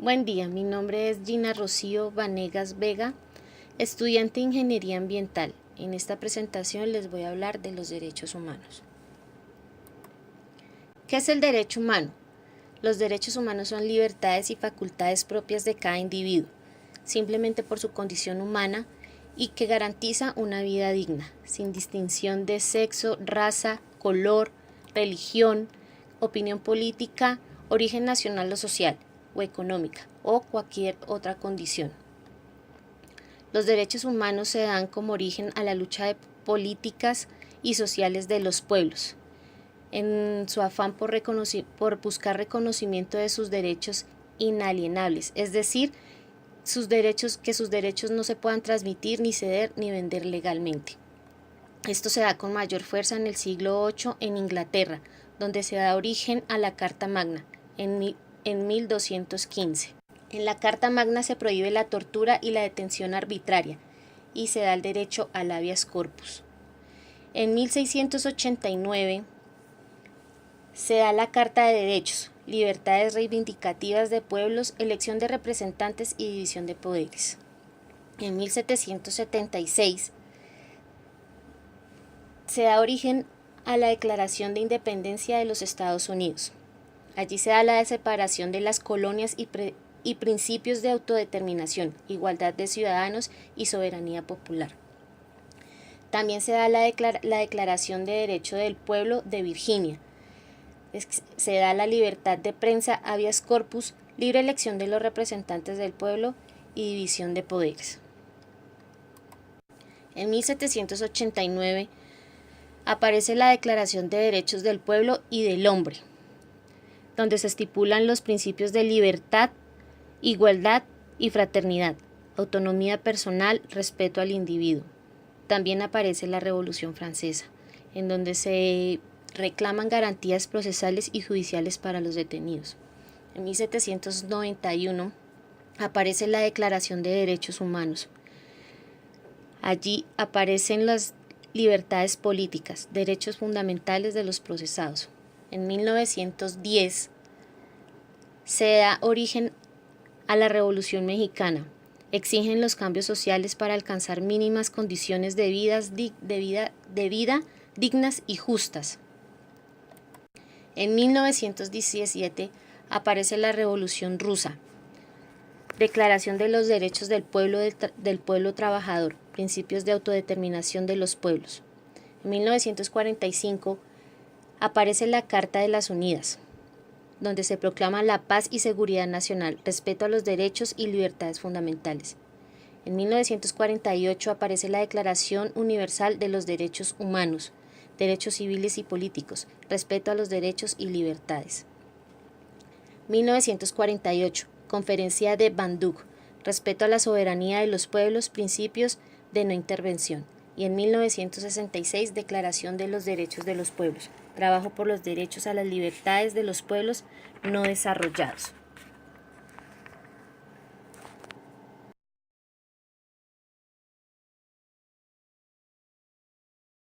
Buen día, mi nombre es Gina Rocío Vanegas Vega, estudiante de Ingeniería Ambiental. En esta presentación les voy a hablar de los derechos humanos. ¿Qué es el derecho humano? Los derechos humanos son libertades y facultades propias de cada individuo, simplemente por su condición humana y que garantiza una vida digna, sin distinción de sexo, raza, color, religión, opinión política, origen nacional o social o económica o cualquier otra condición. Los derechos humanos se dan como origen a la lucha de políticas y sociales de los pueblos, en su afán por buscar reconocimiento de sus derechos inalienables, es decir, que sus derechos no se puedan transmitir, ni ceder, ni vender legalmente. Esto se da con mayor fuerza en el siglo VIII en Inglaterra, donde se da origen a la Carta Magna, en 1215. En la Carta Magna se prohíbe la tortura y la detención arbitraria, y se da el derecho al habeas corpus. En 1689 se da la Carta de Derechos, libertades reivindicativas de pueblos, elección de representantes y división de poderes. En 1776 se da origen a la Declaración de Independencia de los Estados Unidos. Allí se da la separación de las colonias y principios de autodeterminación, igualdad de ciudadanos y soberanía popular. También se da la Declaración de Derecho del Pueblo de Virginia. Se da la libertad de prensa, habeas corpus, libre elección de los representantes del pueblo y división de poderes. En 1789 aparece la Declaración de Derechos del Pueblo y del Hombre, donde se estipulan los principios de libertad, igualdad y fraternidad, autonomía personal, respeto al individuo. También aparece la Revolución Francesa, en donde se reclaman garantías procesales y judiciales para los detenidos. En 1791 aparece la Declaración de Derechos Humanos. Allí aparecen las libertades políticas, derechos fundamentales de los procesados. En 1910 se da origen a la Revolución Mexicana. Exigen los cambios sociales para alcanzar mínimas condiciones de vida dignas y justas. En 1917 aparece la Revolución Rusa, Declaración de los Derechos del Pueblo Trabajador, principios de autodeterminación de los pueblos. En 1945 aparece la Carta de las Unidas, donde se proclama la paz y seguridad nacional, respeto a los derechos y libertades fundamentales. En 1948 aparece la Declaración Universal de los Derechos Humanos, derechos civiles y políticos, respeto a los derechos y libertades. 1948, Conferencia de Bandung, respeto a la soberanía de los pueblos, principios de no intervención. Y en 1966, Declaración de los Derechos de los Pueblos, trabajo por los derechos a las libertades de los pueblos no desarrollados.